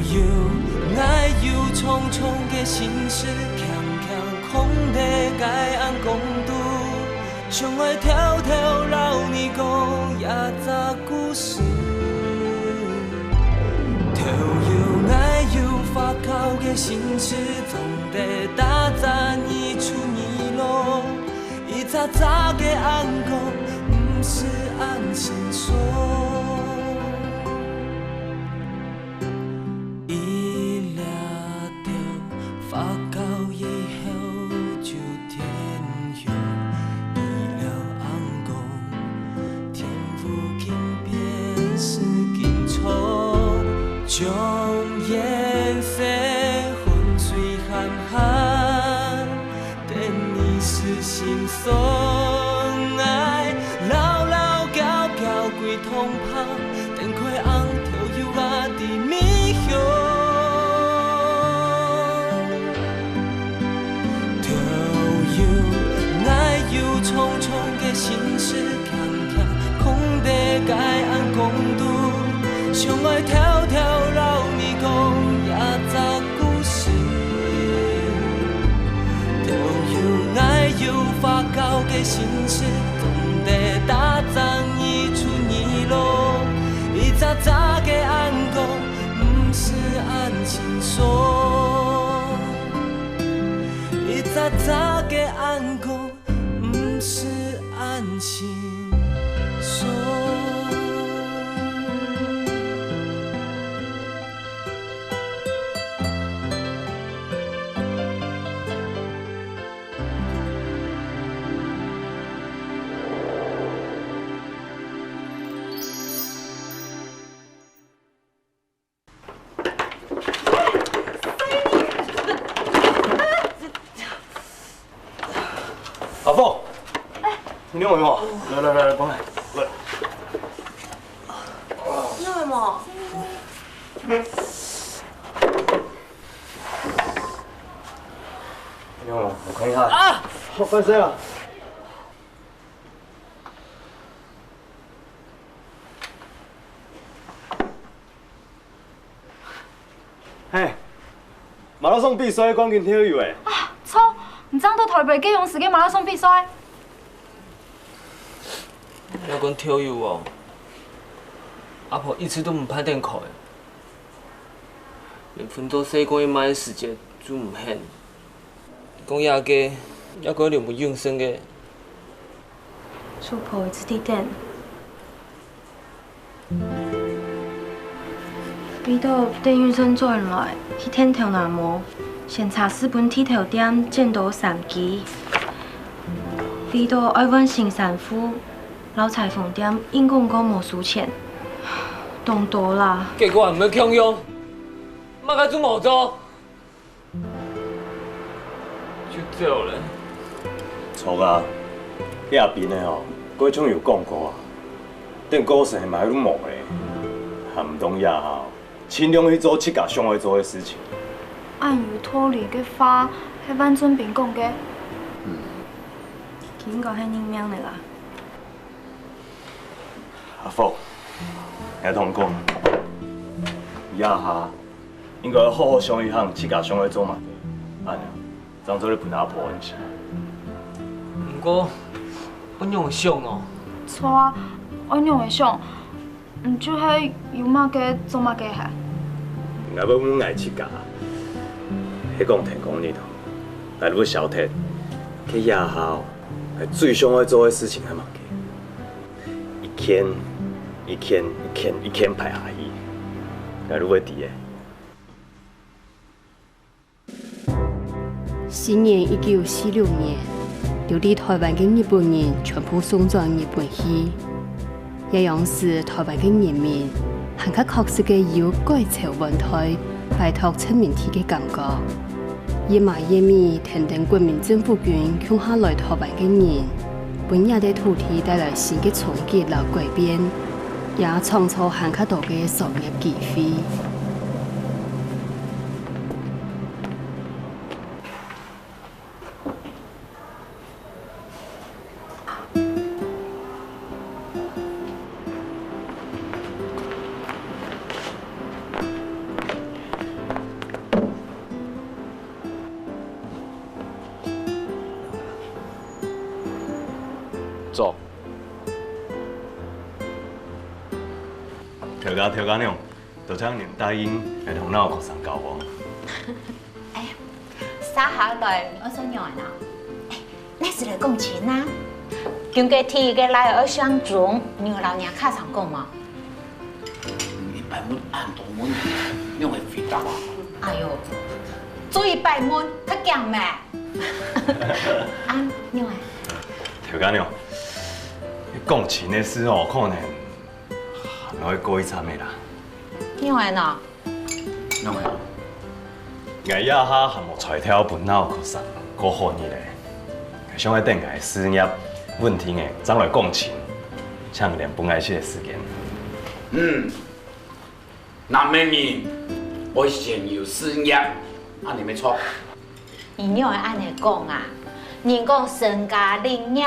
悠爱忧匆匆的心事，强强空地该按公度，想爱条条绕你讲也早故事。条悠爱忧发酵的心事，总得打杂一出一落，一早早的暗讲，不是按心说。发酵以后就天亮，医疗暗讲，天父经变是紧凑，将颜色混水含含，等你是心酸爱，老老交交归通旁，等开红跳油啊伫面向。匆匆的心事，强强空地该按公度，想爱条条绕你讲也早故事。条有爱有发酵的心事，总得打仗一出一落，一早早的按讲，不是按心说，一早早的按讲。是安心说。阿凤。你弄什么？来，过来，来。你弄什么？你弄什么？我看一下。啊！我翻身了。嘿，马拉松比赛冠军跳友诶！啊，操！唔知道台北基隆市嘅马拉松比赛？要讲跳友哦，阿婆一直都唔拍电考的，连分做细个买时间都唔肯。讲亚家还阁有无养生嘅？叔婆一直伫等。比到等运生转来去天条南模，先查4本铁条点见到3期。比到爱问新山夫。老裁缝店硬讲讲无输钱，懂多啦。结果还唔要强用，莫甲做毛做，就走了。错啊！你阿边的吼，过种有讲过啊，等股市嘛愈忙嘞，还唔懂呀吼，尽量去做7家上爱做的事情。按有脱离嘅法，系万准平讲嘅。警告系认命的啦。阿福，听同讲，以下应该要好好上一项7家上爱做嘛，安尼，当做你陪阿婆一下。不过，我用会想哦。错啊，我用会想，唔就系有嘛嘅做嘛嘅吓。应该要阮爱7家，迄讲听讲你头，来要小铁，去夜校，系最想爱做的事情，系嘛嘅，一天排下去，来如要伫的。新年1946年，留伫台湾嘅日本人全部送转日本去，一样是台湾嘅人民很较确实嘅有改朝换代、拜托出面体嘅感觉。夜晚夜晚，听等国民政府军向下来台湾嘅人，本也对土地带来新嘅冲击和改变，也创造很较多嘅商业机会。走。调家娘，就请您答应来同咱学生交往。哎，撒下来，我说娘啊，哎，那是来讲钱啊。今个天个来而相中，娘老娘卡上讲嘛。100蚊按同蚊，你会回答啊？哎呦，做100蚊，较强咩？啊，娘啊。调家娘，讲钱的事哦，可能还会过一餐的啦。娘啊喏，因为我也哈还无揣挑本脑学生，过好你嘞。想要等下事业稳定的，再来讲钱，抢连本来些时间。那么你，我先有事业，按你没错。伊娘会安尼讲啊，人讲身家立业，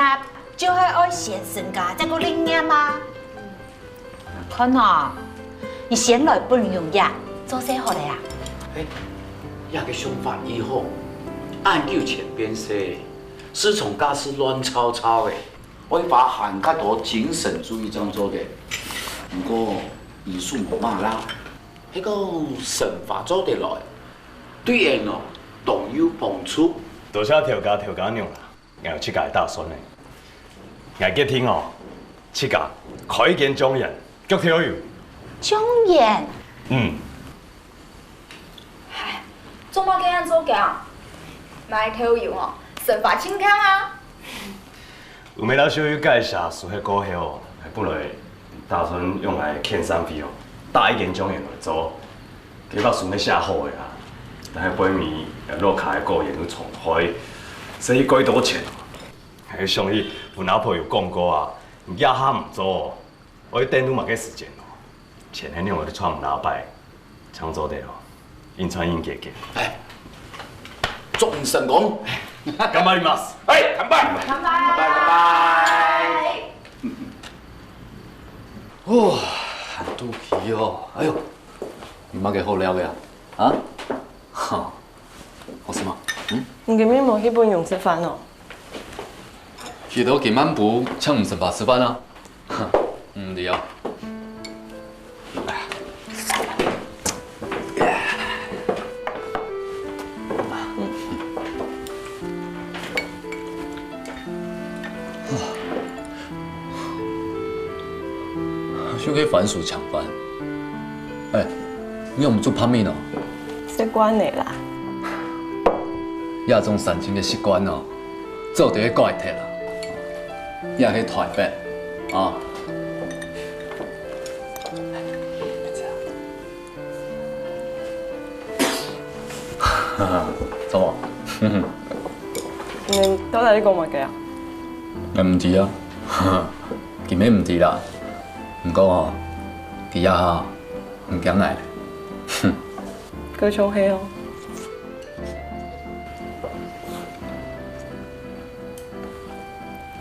就系爱先身家，再个立业吗？可能，你先来不容易呀，做些好的呀。哎，亚个想法以后，按旧前边说，师从家是乱糟糟的，我把汉较多精神主义这样做的。不过艺术无嘛啦，迄个神法做得来，对人哦都有帮助。多谢调家娘啦，我有7届打算的。我今天哦，7届开建状元，脚跳油。状元，唉，做乜嘅人做嘅？买头油哦，神法清康啊！有咩老小有介绍，属迄股票哦，还不来打算用来欠三费哦，大一点状元来做，计划顺咧写好的啦。但系背面落卡的个人有重开，所以几多钱？还上去阮阿婆有讲过啊，也哈唔做，我去等你嘛个时间哦。钱迄样我咧创唔拿摆，抢做得咯，应传应结结。哎，众神功，干巴你妈！哎，干拜，拜拜拜拜。哇，喊肚皮哦！哎呦，你妈给好料呀？啊？哈，好什么？你今日冇去本用吃饭哦？记得今晚不请唔食饭吃饭啊？哼，唔对啊。就可以反薯抢饭。哎，你有唔做泡面哦？习惯你啦。亚种神经的习惯哦，做第一个会摕啦。也去台北啊。哈哈，怎么？你到底你讲乜嘅啊？唔知啊，今日唔知啦。不过哦，佢也哈唔讲来咧。哼，佢做戲哦。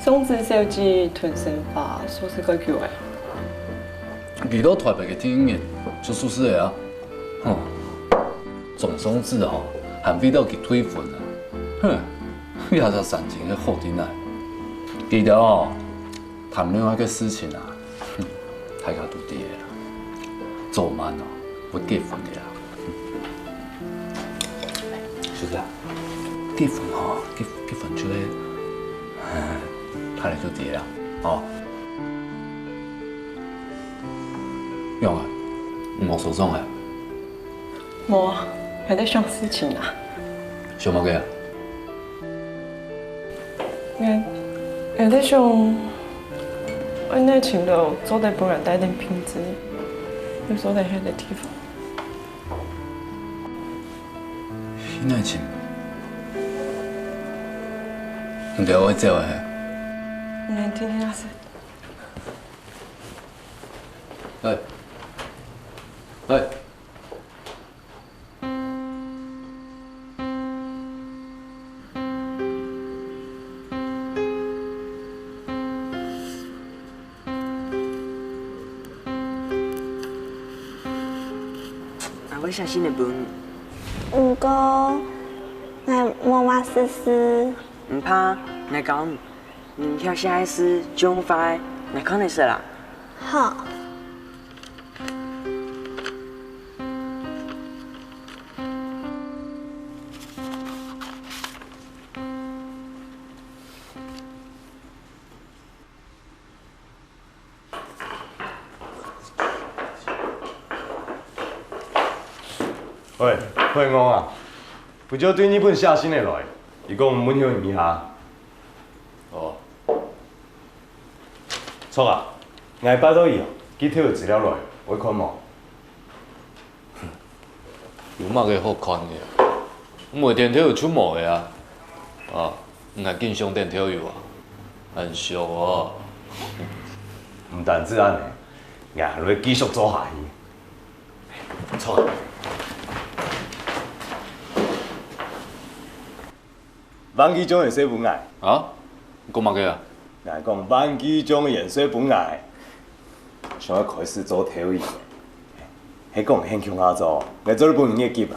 松子小姐屯神法，所是佢叫嘅。佢到台北嘅電影院做宿舍嘅啊，哦，總松子哦，還飛到佢推分啊，哼，也是神情嘅好啲嚟。記得哦，談戀愛嘅事情啊，哼，大家都啲嘅啦，做慢哦，會結婚嘅啦。是的，結婚哦，結婚出嚟，睇嚟都啲啦，哦。用啊，冇手中啊。冇啊，係在想事情啊。想乜嘅啊？我在想，我那情的做得不然带点品质，有做得遐个地方。现在情，唔对我走啊！你听听那是。哎，哎。我写信的本，唔过，我妈妈试试。唔怕，来讲。跳下一次中发，来看你说啦。好。喂，惠公啊，不就对你本写信的来，伊讲阮休伊下。哦。错啊，我拜托伊哦，去摕个资料来，我看无。有嘛个好看个？每天都有出门的啊，啊，我紧上电跳油啊，很俗哦。唔单止安尼，我还会继续做下去。错。万基中的说本爱啊？讲嘛个啊？来讲万基中的说本爱，想要开始做体育，迄讲很强啊做，来做日本业绩啊。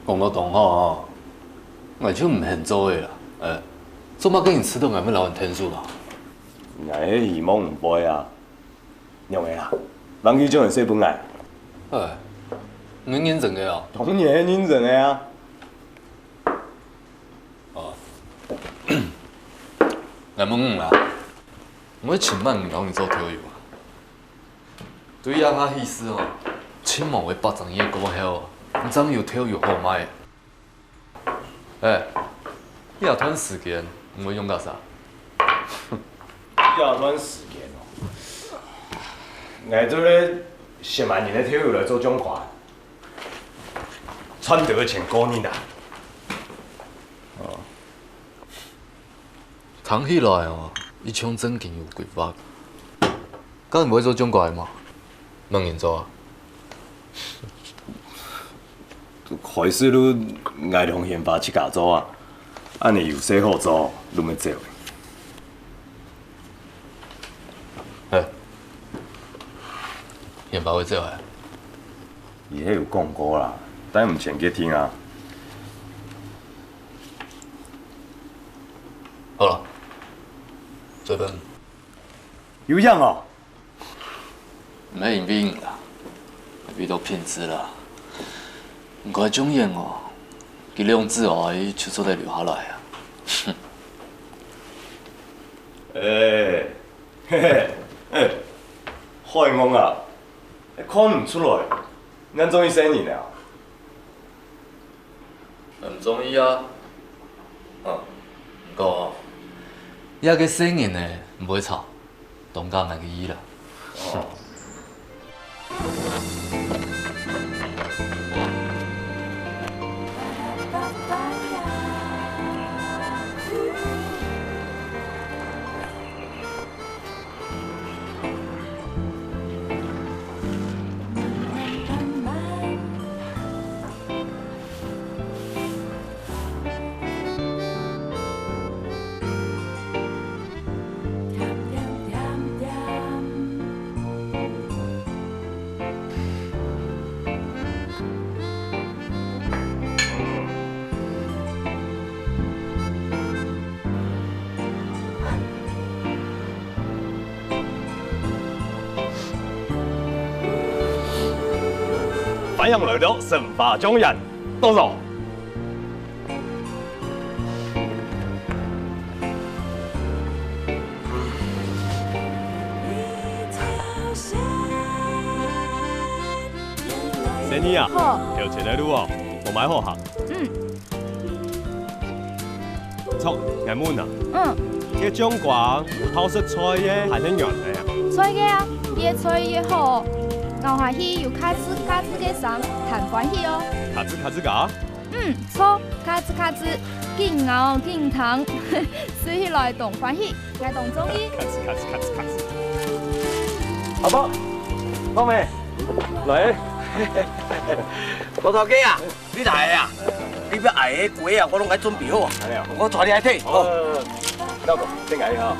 讲到同好哦，我就唔肯做的啦，做嘛跟你吃到俺们老人天数啦？我迄希望唔背啊，用的啦，万基中的说本爱。你认真的哦？当然认真的啊。来问啦，我千万唔让你做跳友啊！对呀，他意思哦，千万会把张嘢过后，你怎有跳友好卖？你这段时间唔会用到啥？这段时间哦，我做咧10万人的体育来做奖款，穿得前5年啦。谈起来哦，伊像真经有规划。敢唔会做奖款嘛？能认做啊？开始你爱同宪法去家做啊，安尼有说好做，你咪做。宪法会做诶？伊迄有讲过啦，但唔前去听啊。好了。做饭。有样哦。没影病啦，遇到品质啦。唔过种样哦，佢两字哦，伊就做得留下来啊。海公啊，看唔出来，咱终于生你了。唔中意啊。不过。一个生人呢，唔会吵，当家人嘅意啦。欢迎来到神法中人，どうぞ。生意啊，有钱来路哦，我买好哈。错，眼门啊。这中国好食菜嘅，係很原嚟啊。菜嘅啊，越菜越好。牛下去有卡吱卡吱嘅聲，彈歡喜哦。卡吱卡吱噶？錯，卡吱卡吱，勁牛勁糖，食起來動歡喜，愛動中意。卡吱卡吱卡吱卡吱。阿伯，方妹，來。老頭家啊，你嚟啊？你要挨嘅粿啊，我攏愛準備好啊。我帶你去睇。老公，先挨哈。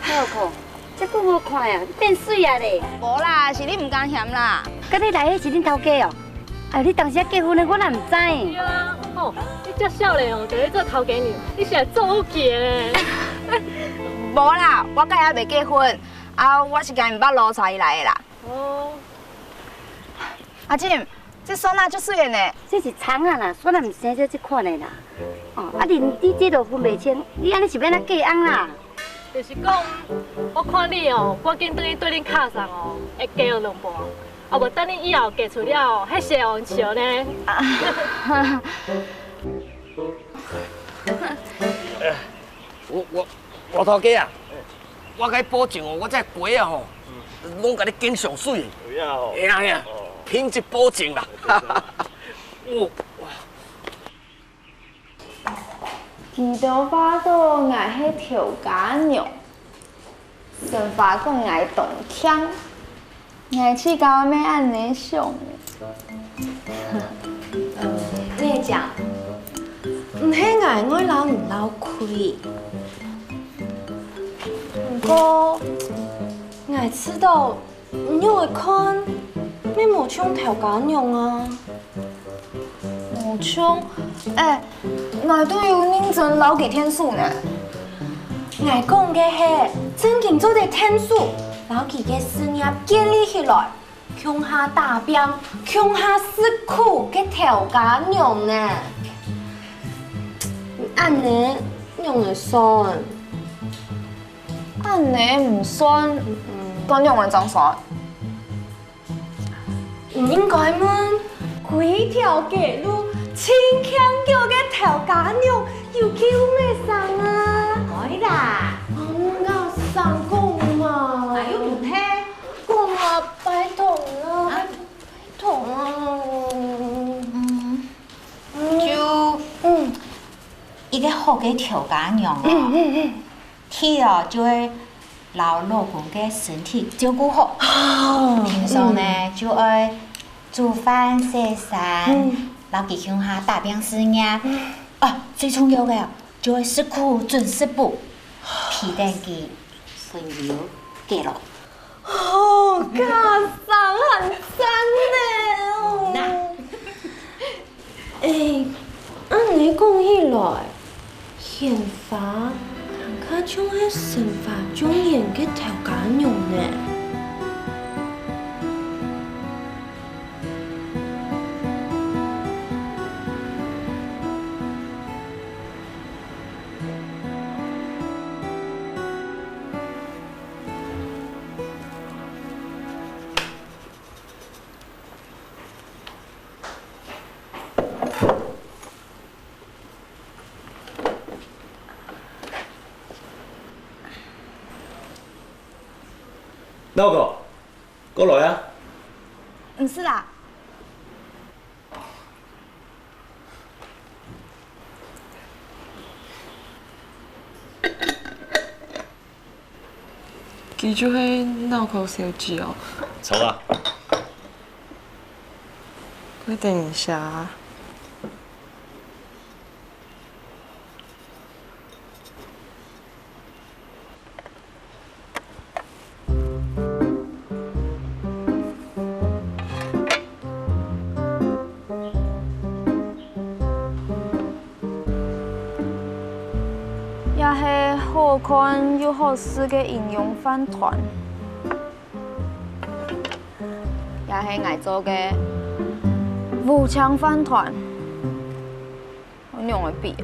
老公。这个好看呀，变水啊咧！无啦，是你唔甘嫌啦。甲你来迄是恁头家哦？啊，你当时结婚的，我哪唔知。对啊，好哦，你遮少年哦，就咧做头家娘，你是来做好劲的。无啦，我甲也未结婚，啊，我是家己捌路带伊来的啦。哦。阿静，这孙仔足水的呢。这是长啊啦，虽然唔生这款的啦。哦，啊，你这都分袂清，你安尼是要哪嫁翁啦？就是讲，我看你哦，赶紧转去对恁卡上哦，会加了两步。啊，无等你以后嫁出了哦，迄是王笑呢。我头家啊，我甲你保证哦，我这鸡啊吼，拢甲你拣上水的。有影吼。会啊会啊，品质保证啦。记得发到爱迄条家娘，神发讲爱动腔，爱去搞咩安尼想你讲，唔係愛我老唔老虧，不過我知道你會看咩無槍條假娘啊，無槍，我都有認真留幾天數呢。我講嘅係正經做啲天數，留幾個事業建立起來。鄉下打拼、鄉下吃苦嘅條家娘呢？安尼用會算？安尼唔算，咁用會怎算？唔應該問，幾條街路千強叫嘅條家娘要叫咩生啊？可以啦，我生講嘛，哪有唔聽？講啊，拜託啦，拜託啊，一個好嘅條家娘哦，去了就會老公嘅身體照顧好，平常呢就會煮飯洗衫，留佢鄉下打拼事業，最重要嘅就會食苦準時補，皮蛋佢順油給咯。哦，家生很真呢。按你講起來，憲法看像係神法中人嘅條家娘呢。哪個？過來啊！唔是啦，佢就係腦殼小姐哦。走啊！佢等一下。也係好看又好吃嘅營養飯團，也係愛做嘅武昌飯團，我用嘅比。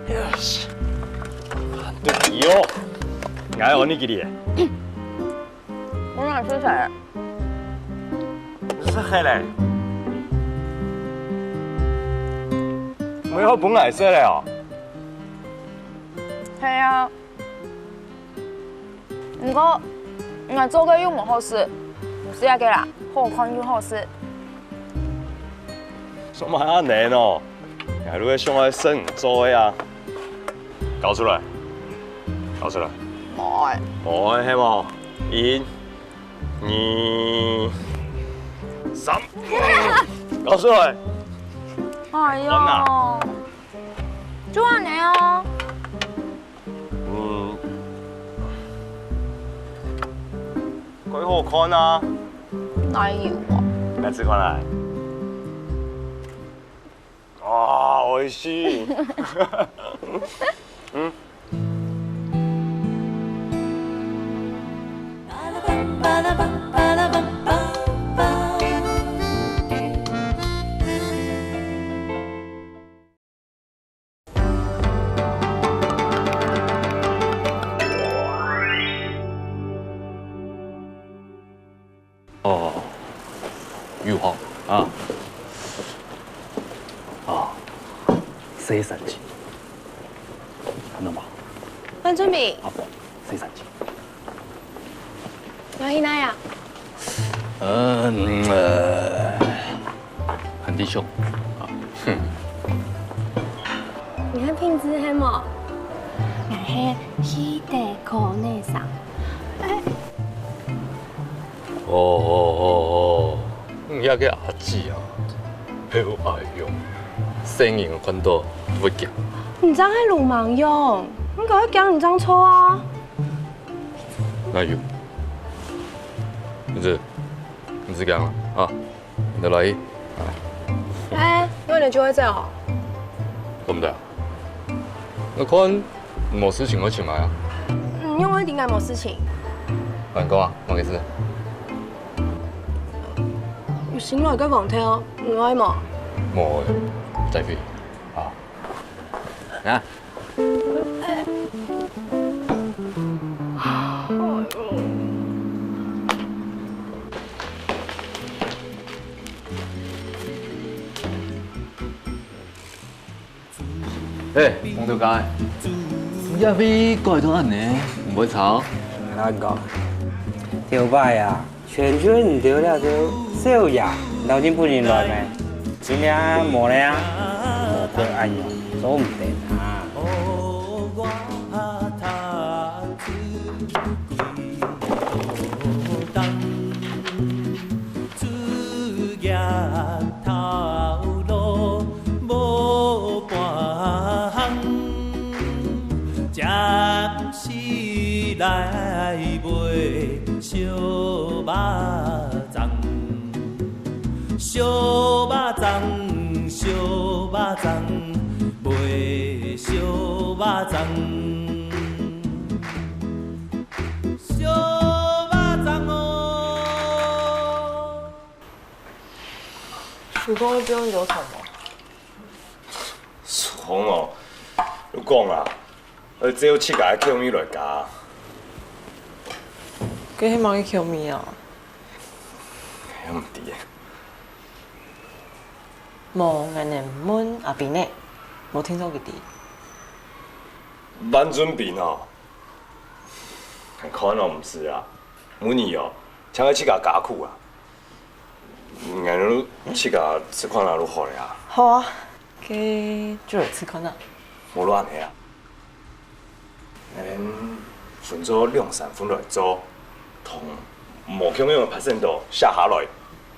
Yes， 對喲，愛我呢幾啲。我哪是誰？是黑嘞，沒有本來色嘞哦。係啊，不過我做嘅又唔好食，唔是啊嘅啦，好看又好食。什麼啊難哦？我如果想要生做呀，搞出來，搞出來。冇。冇係冇，1、2、3，搞出來。哎呀，就安尼啊。鬼好看啊！哪有啊？来吃看来。哇，美味しい。嗯。哦，玉皇啊，洗三斤，看到吗？范准备。好，洗三斤。哪去哪呀？很弟兄啊，哼。你看品质很么？哎嘿，西德口内上。遐个阿姊啊，好爱用，生硬的款倒不夹。唔知係流氓用，你搞一講唔張錯啊？哪有？你是讲啊？你来去。哎，因為你就會這樣。咁的。我看冇事情我請來啊。因為點解冇事情？慢講啊，冇嘅事。醒來嘅房廳，唔愛嘛？冇嘅，再飛。啊。啊。黃條街，一飛過嚟到人呢，唔會吵。難講，條擺啊，全圈唔掉了就少呀，留錢半年來咩？今日冇咧啊，冇得按用，做唔定啊。来买小肉粽，小肉粽，小肉粽，买小肉粽，小肉粽哦。曙光这边有什么？曙光哦，你讲啦，只有七个捡米来加。佢希望去捡米啊？唔知嘅。冇人哋問阿邊呢？冇聽說佢哋。蠻準備哦，可能唔是啊，每年哦，搶去七個加庫啊，眼都七個吃看哪如何呀？好啊，佢就嚟吃看啦。冇亂嘅啊，咱分做2-3分來做。同無強用嘅%度下下來，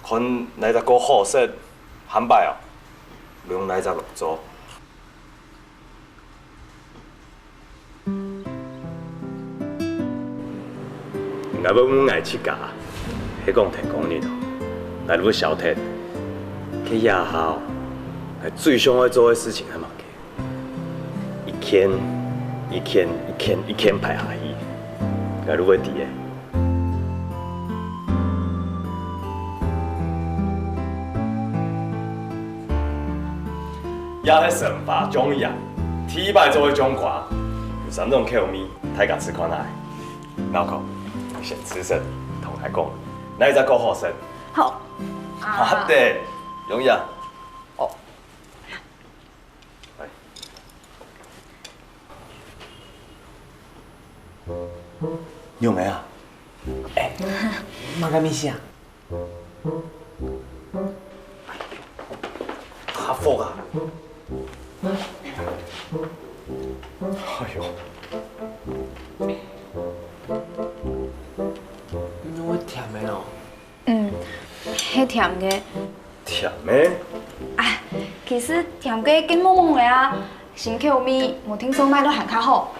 看哪隻個好色販賣哦，用哪隻落做。若要阮愛七家，迄講天公日哦，若要消鐵，去夜校，最想要做嘅事情係乜嘅？一天排下去，若要佇嘅。也係神法中人，體擺做嘅中華，有3種口味，大家吃看下。腦殼先吃先，同佢講，哪一隻個好食？好。好的，容易啊。哦。有沒啊？哎，馬甲咪事啊？哈佛啊！哎呦！我甜的哦。係甜嘅。甜的？哎，其實甜嘅更懵懵嘅啊，新口味冇聽說賣都還較好。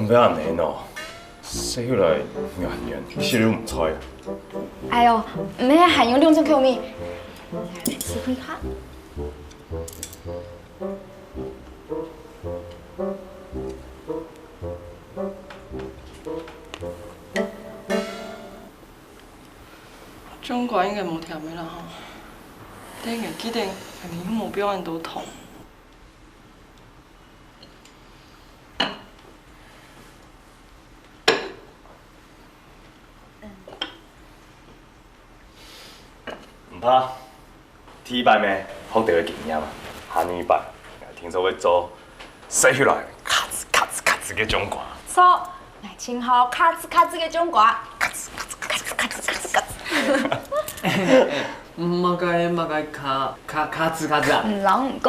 唔要安尼喏，洗起来圆圆，是你唔错啊。哎呦，唔免含用两种口味，来试看看。中國應該冇甜味啦嚇，但係記得你冇表現到痛。唔怕，第一擺咩學到嘅經驗啊，下年擺聽說要做洗起來咔吱咔吱咔吱嘅中歌。錯，嚟唱好咔吱咔吱嘅中歌。咔吱咔吱咔吱咔吱咔吱咔吱。唔該咔吱咔吱啊！唔啷唔講。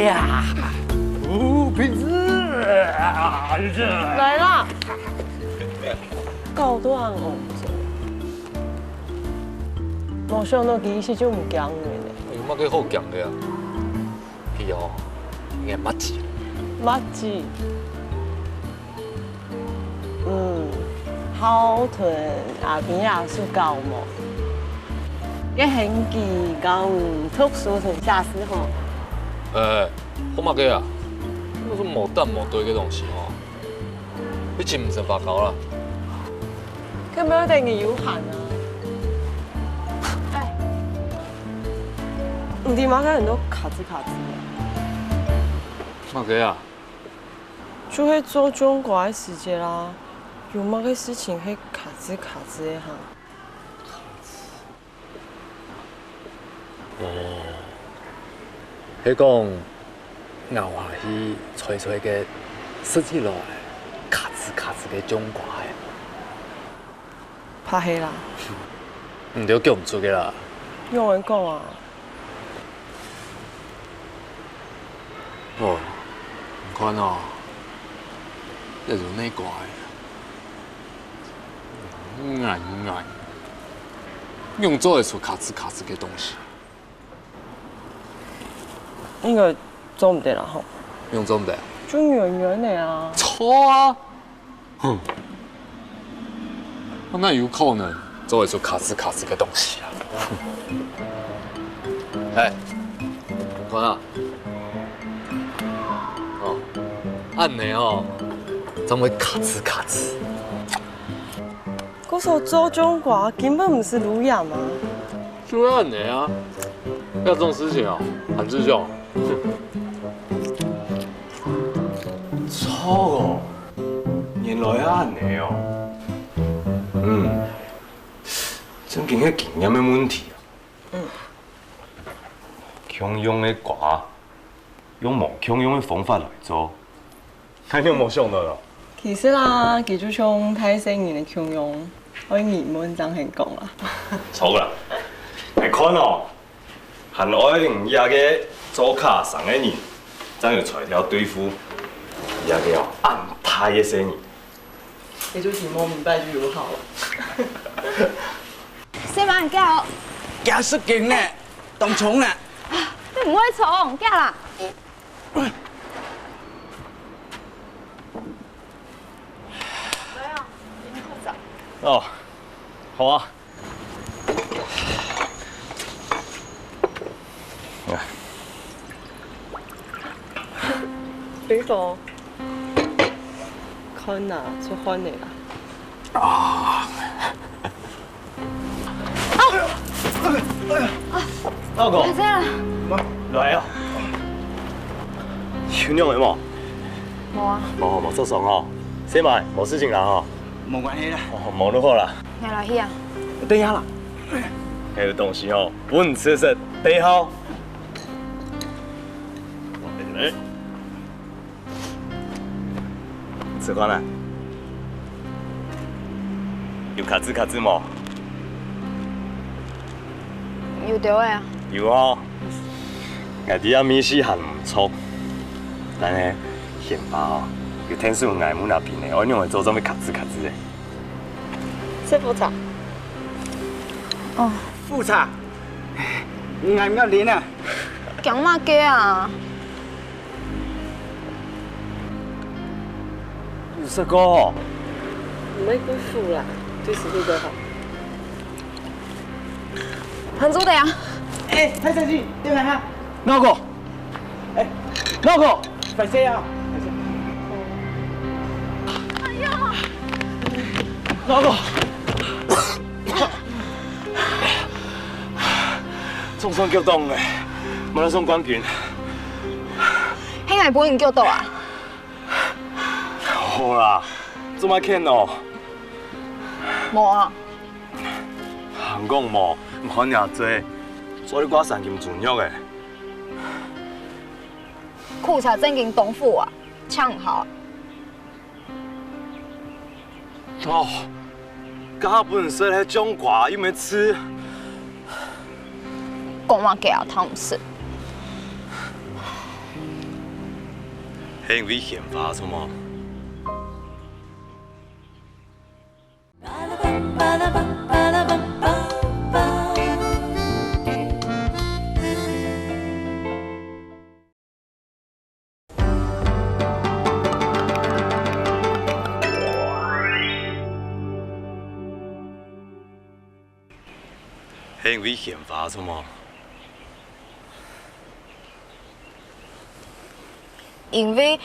呀，瓶子來啦！夠多人哦，冇想到佢是種唔驚嘅咧。有乜幾好講嘅啊？係哦，應該乜字？乜字？後屯後邊也是高冇，嘅興記講特殊同下司吼。好乜嘅啊？那種冇蛋冇堆嘅東西哦，你真唔食白狗啦？佢冇一定嘅有限啊。哎，唔知點解人都卡吱卡吱嘅。乜嘅啊？就係做中國嘅世界啦，有乜嘅事情係卡吱卡吱嘅哈？係講咬下去脆脆嘅，食起來咔吱咔吱嘅中國嘅。拍戲啦！唔對叫唔出嘅啦。用人講啊！哦，唔看哦，一如呢怪，硬，用做得出咔吱咔吱嘅東西。應該做唔得啦吼。用做唔得啊？就圓圓的啊。錯啊！哼，那有可能做得出咔吱咔吱嘅東西啊！哎，看啊！哦，按呢哦，怎會咔吱咔吱？嗰首做中國根本唔是魯雅嘛。就要按呢啊！要這種事情哦，韓志雄。錯哦，原來係安尼哦。真經係經驗嘅問題啊。強用嘅歌，用無強用嘅方法來做，肯定冇想到咯。其實啦，佢就像泰式人嘅強用，可以熱門真係講啦。錯啦，係看哦，韓愛玲也嘅做卡上嘅人，真要材料對付。也叫安泰嘅聲音，你就題目明白就有好了。小馬叫，假失敬呢，當蟲呢？你唔可以蟲，叫啦。哦，好啊。呢個看啊，就看你啦。啊！老公，係啦。來啊！有用嘅冇？冇啊。冇受傷哦。先埋，冇事情啦吼。冇關係啦。冇就好啦。你來去啊？等下啦。迄個東西吼，穩實實備好。吃飯啦？有卡吱卡吱冇？有對嘅啊。有哦。我哋阿米絲還唔錯，但係鹽巴哦，有天數愛母那邊嘅，我用嚟做做咩卡吱卡吱嘅。食副茶。哦。副茶，唔係唔夠練啊！强嘛家啊！有说过，唔要辜负啦，对实力就好。韩组的啊！哎，太生气，进来哈。哪个？哎，哪个？快些啊！哎呀！哪个？总算激动嘞，马拉松冠军。迄个本人叫倒啊？好啦，做乜欠哦？无啊。行讲无，唔可尔多，所以我善金自虐的。裤才正经东府啊，唱好。哦，家本身迄种瓜又没吃。讲嘛假，他唔是。係因為憲法錯嗎？係因為憲法錯嗎？因為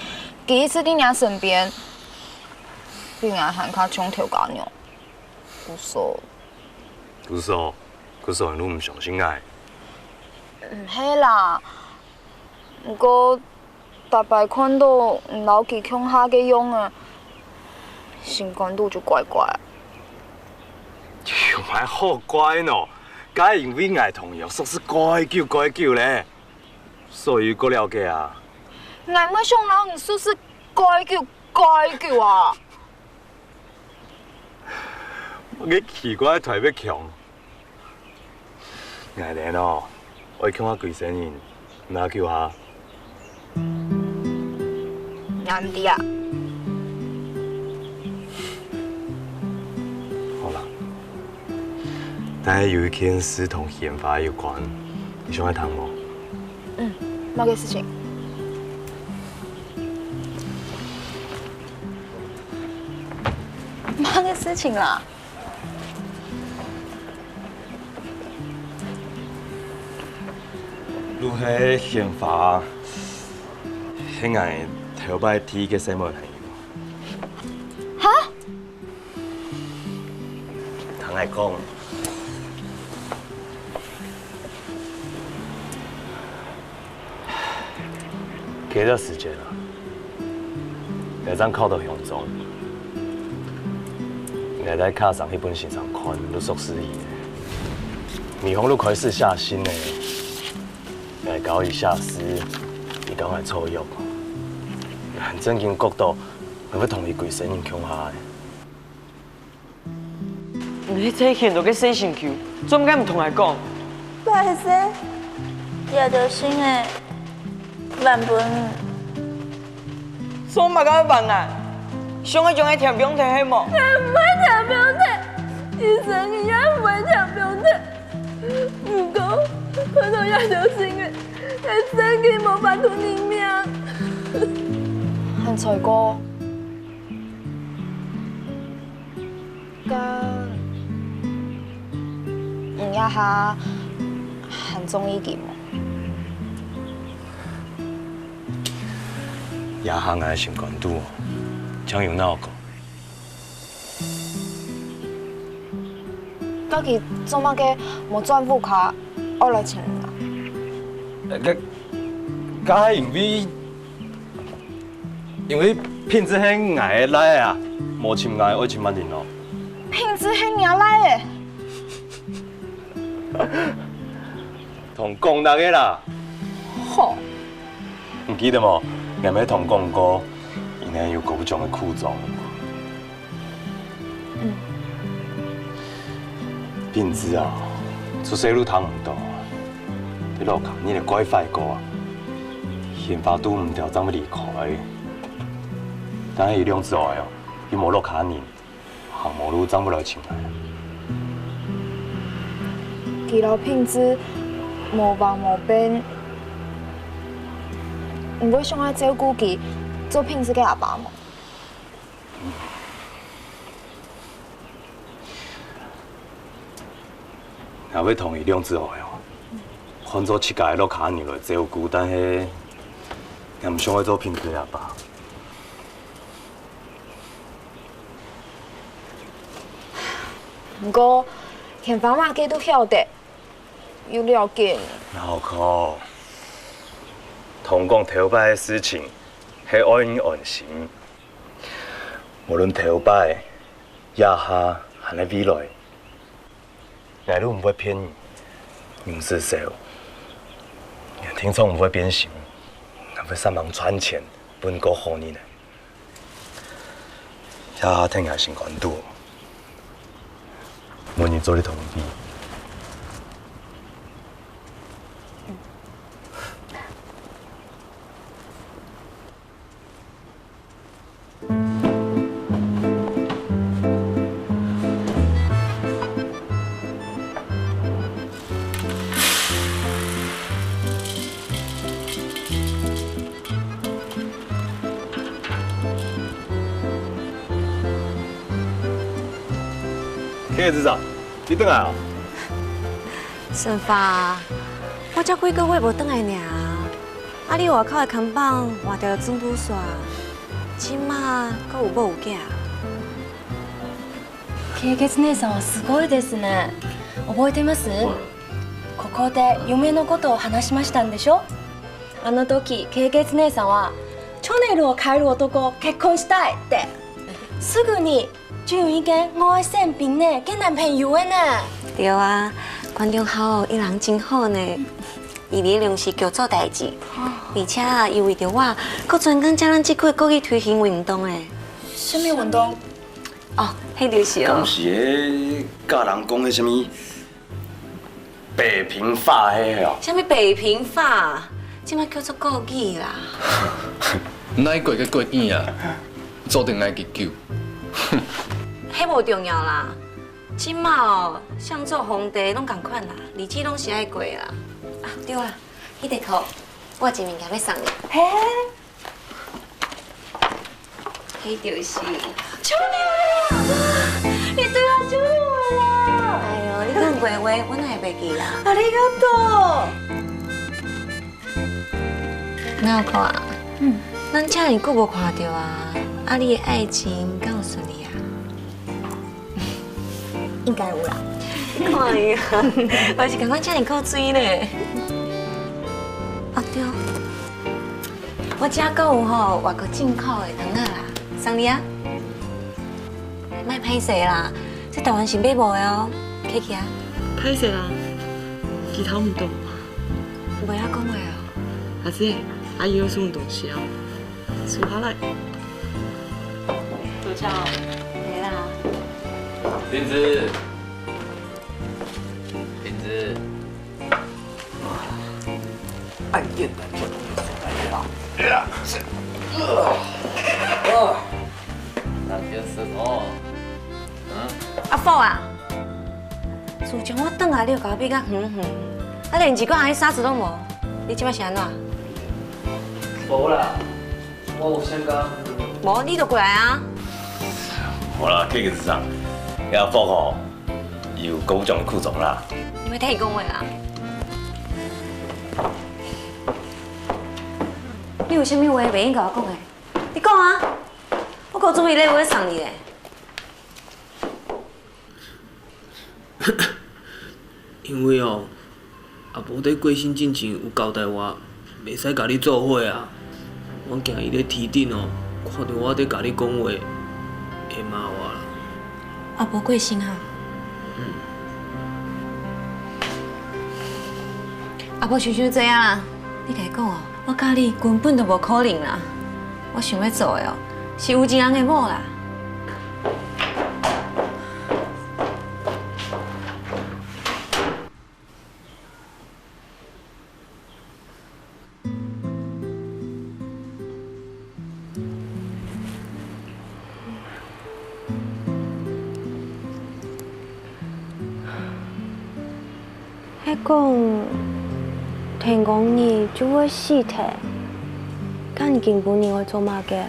第一次在你身邊，比我還較像條狗娘，故說。故說你唔相信我？唔係啦，不過大擺看到唔老佢強下嘅樣啊，心肝度就怪怪。又咪好怪喏，假因為我同樣說是怪叫咧，所以個了解啊。我咪想人唔說是怪叫啊！我嘅奇怪台要強，我哋喏，我強下貴生人，哪叫下？難啲啊！好啦，但係有一件事同憲法有關，你想去談冇？乜嘅事情？乜嘅事情啦？如係憲法，係我頭擺睇嘅什麼朋友？哈？同我講，幾多時間啦？下陣考到鄉中。我在卡上迄本線上看，都屬實伊的。霓虹都開始下新嘞，我搞伊下詩，伊趕快錯約。很正經角度，我要同伊規生人強下的。你這件都給寫成球，做乜解唔同我講？歹勢，也着心誒，萬本。所以嘛搞辦啊？想要將伊填表題係冇？唔會填表題，醫生伊也唔會填表題。不過，我都也着心誒，係真嘅無法度認命。韓才哥，唔一下很中意佢冇？也下我心肝肚，將有鬧過。到底做乜嘅冇賺戶卡，我來請啊？梗係因為品質係我的來啊，冇請我愛請乜人咯。品質係你來的。同講大嘅啦。好。唔記得冇？我咪同講過，原來有各種嘅苦衷。品質啊，出世路通唔到，你落坑你嚟怪快過啊！憲法都唔條，怎麼離開？但係有兩之外哦，伊冇落卡人，行無路怎麼來請來？佢老品質無忘無變，唔会想要照顾佢，做平时嘅阿爸吗？若要同意两子后的话，换做七家落卡娘来照顾，但是也唔想要做平时的阿爸。不过，田芳妈佢都晓得，有了解。老哥，同讲头摆的事情，系爱你安心。无论头摆、以下，还是未来，我都唔会骗你，用是少，听从唔会变心，也会上网赚钱，本够好你呢。以下听下先关注，问你做你同意。K 子长，你回来啊？顺发，我才几个月无回来尔，啊！你外口的看板换掉了总督线，即马阁有某有囝。経血姉さんはすごいですね。覚えてます？ここで夢のことを話しましたんでしょ？あの時経血姉さんはチョネルを変える男結婚したいって。すぐに就已经我的身边呢，跟男朋友的呢。对啊，观众好，伊人真好呢。伊咧良时叫做代志，而且伊为着我，搁专工将咱这块国去推行运动诶。什么运动？哦，迄就是哦。敢是迄教人讲迄什么北平法迄哦？什么北平法？即摆叫做国语啦。哪过个过见啊？注定爱急救。迄无重要啦，即马哦，像做皇帝拢共款啦，日子拢是爱过啦。啊，对啦，迄个裤我有一物件要送你。嘿，迄就是秋娘啦！你对我秋娘啦！哎呦，你讲过话，我哪会袂记啦？ありがとう。哪有看？咱遮尔久无看到啊，啊，你的爱情敢有顺利啊？应该有啦。看伊啊，我是感觉遮尔够水咧。啊对，我遮阁有吼外国进口的糖仔啦，送你啊。莫歹势啦，这台湾是买无的哦，客气啊。歹势啦，其他唔懂。袂晓讲话哦。还是阿姨有什么东西啊？出下来。多巧，来啦。林子，林子，暗夜的，来啦，是，那天石头，阿福啊，自从我转来，你就甲我比较远远，啊连一个阿姨沙子拢无，你即摆是安怎？无啦，我有想讲。无，你就过来啊。好啦，K 子长，遐福吼有高奖的裤装啦。你要替伊讲话啦？你有啥物话袂用甲我讲的？你讲啊！我搁准备礼物要送你嘞。因为哦，阿婆在过身之前有交代我，袂使甲你做伙啊。我惊伊咧天顶哦，看到我在甲你讲话，会骂我啦。阿婆过身啊？阿婆想想这样啦，你家讲哦，我甲你根本就无可能啦。我想要做的哦，是有钱人的某啦。迄讲，听讲你就会死体，干警本人会做嘛嘅？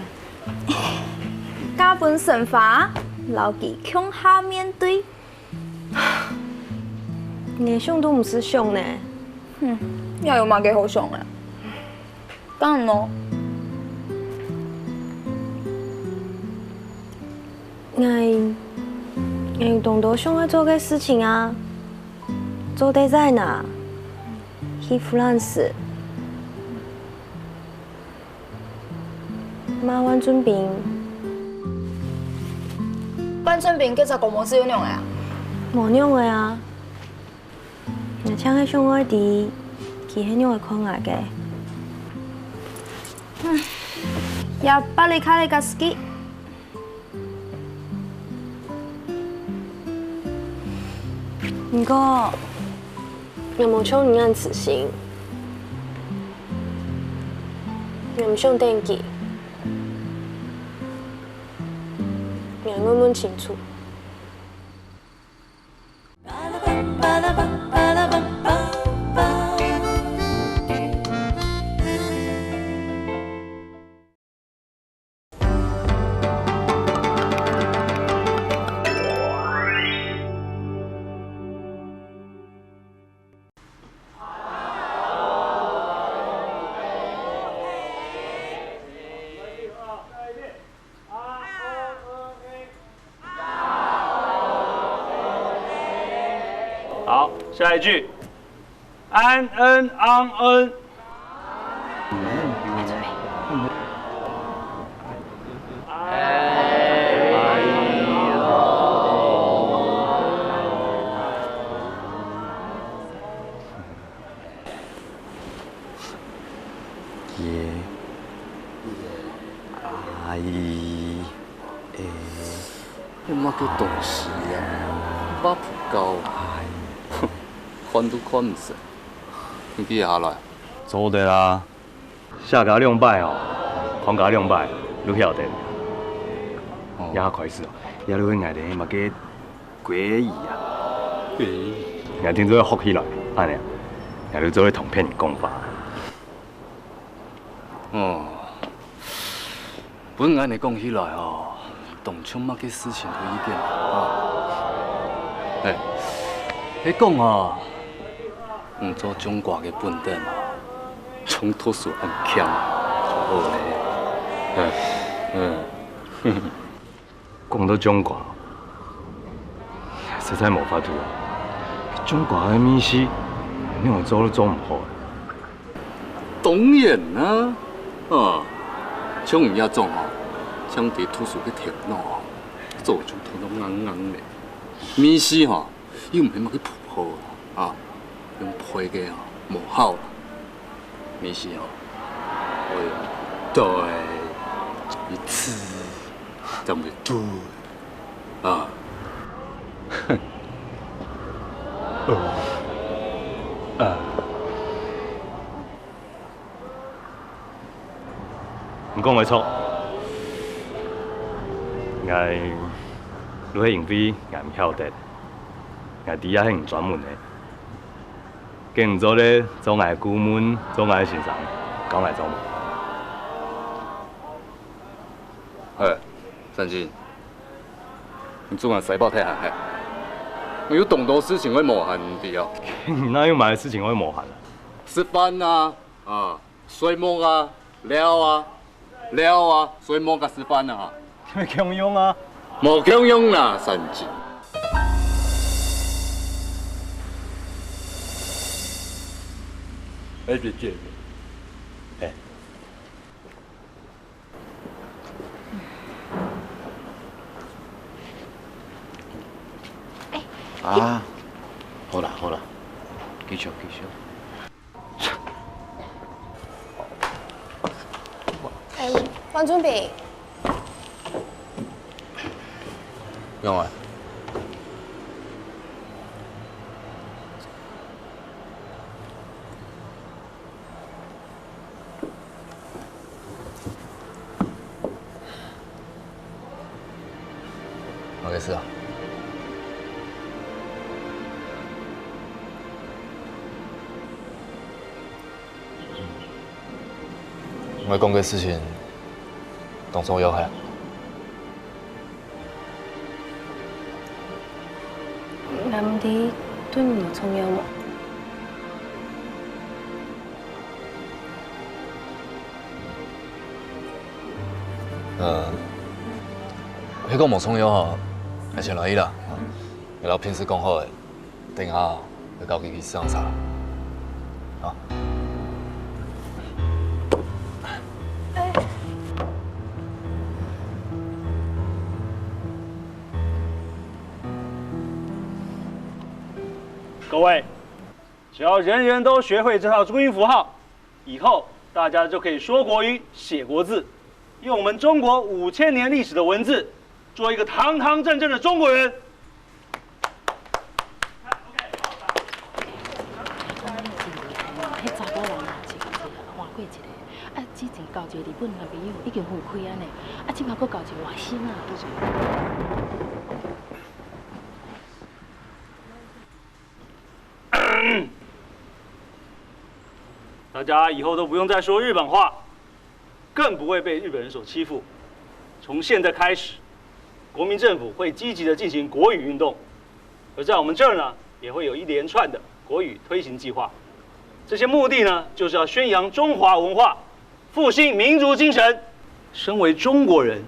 加本惩罚，牢记强下面对。你想都唔是想呢。也有嘛几好想啊？当然咯。我懂得想要做嘅事情啊，做得在哪？去弗兰斯，马湾准兵，班准兵叫做国模子有用的啊？冇用的啊。我请迄上我弟，去迄样的看下嘅。也巴里卡里加斯基。不过，我无像你按此行，我唔想登记，我问问清楚。好，下一句，安恩安恩。爷，阿姨，你妈叫东西啊？我不高，看都看唔成，你记下来。做得啦，下甲2摆哦，看甲2摆，你晓得。也较快事哦，也你去外地嘛加诡异啊。诡异。也听做福起来，安尼，也你做咧同骗人讲法。哦，本安尼讲起来哦，当初乜嘅事情都已经啊。你讲哦，唔做中国嘅本地哦，从图书很强，就好咧。讲到中国，实在无法度啊。中国嘅秘书，你用做都做唔好。当然啦，像唔遐种哦，像伫图书去听喏，做就头都硬硬的。秘书吼，又唔系乜去铺好啊，用批嘅哦，无好啦。秘书吼，我用对一次。怎么对啊？你讲袂错，你迄用飞我唔晓得，我底下迄唔专门的，跟唔做咧做我顾问，做我先生，讲我做嘛。三金，你做完财报太寒害，我有懂多事情会磨汗的哦。你哪有买的事情会磨汗啊？吃饭啊，睡梦啊，了啊，睡梦甲吃饭啊。没强用啊？无强用啦，三金。姐姐。啊，好啦，继续。王准备。用完。哪个事啊？我讲嘅事情，当中有害。南啲對唔重要冇？迄个无重要吼，还是来伊啦。然后平时讲好的，等下要交佢去上茶。啊。各位，只要人人都学会这套注音符号，以后大家就可以说国语、写国字，用我们中国5000年历史的文字，做一个堂堂正正的中国人。迄查甫人啊，一个换过一个，之前交一个日本男朋友已经分开啊呢，即马搁交一个外省啊，大家以后都不用再说日本话，更不会被日本人所欺负。从现在开始，国民政府会积极的进行国语运动，而在我们这儿呢，也会有一连串的国语推行计划。这些目的呢，就是要宣扬中华文化，复兴民族精神。身为中国人，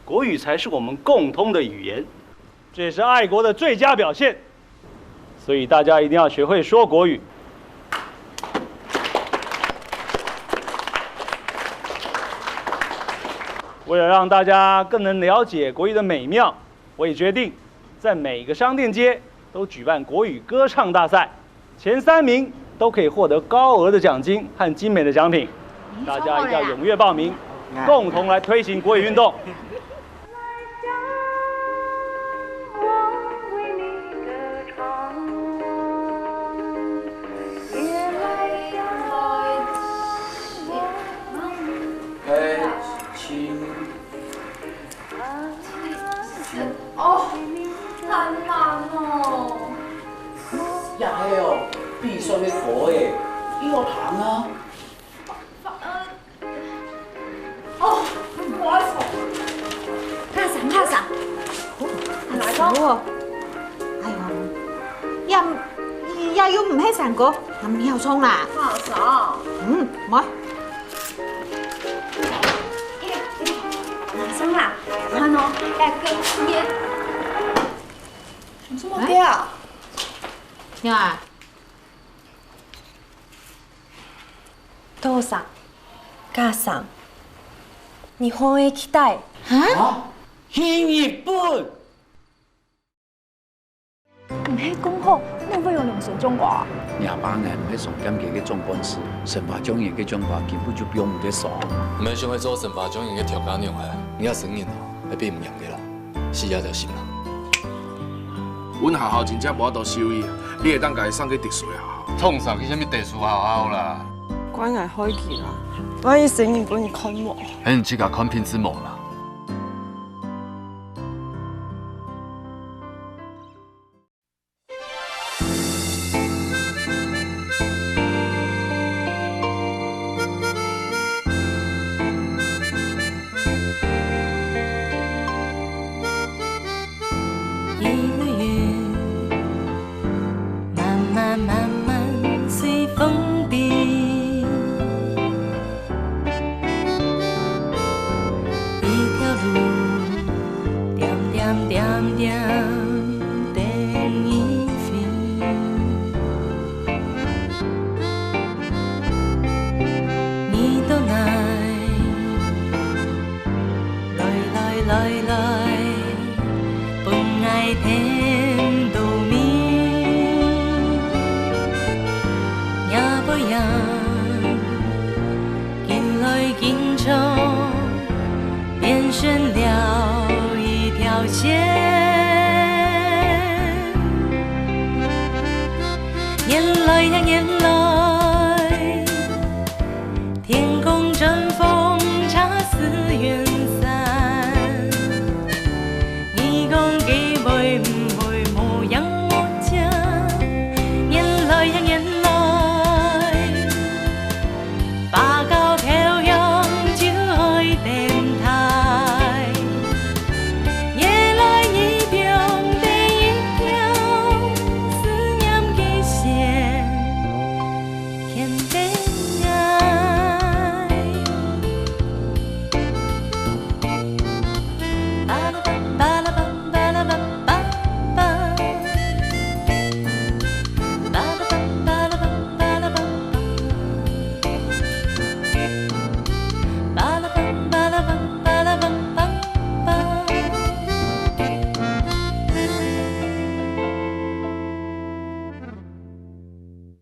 国语才是我们共通的语言，这也是爱国的最佳表现。所以大家一定要学会说国语。为了让大家更能了解国语的美妙，我也决定在每个商店街都举办国语歌唱大赛，前3名都可以获得高额的奖金和精美的奖品。大家一定要踊跃报名，共同来推行国语运动。哦，好难哦！也系哦，必须要考诶，要有糖啊！哦，我错，卡上卡上，来讲，哎呦，也要唔喺上個，咁要衝啦！卡上，冇。男生啊，看哦，跟也。什么掉？呀，父さん、母さん、日本へ行きたい。去日本？唔係講好，你會用兩省中華。28年喺上金嘅總幹事，神華狀元嘅講話根本就表唔得爽。唔係想去做神華狀元嘅調解娘嘅，你也承認哦，係變唔贏嘅啦，死也就心啦。阮學校真正無法度收伊，你會當家己送去特殊的學校。創啥去什麼特殊學校啦？關係開期啦，萬一承認本人看無，喺你自家看品之無啦。一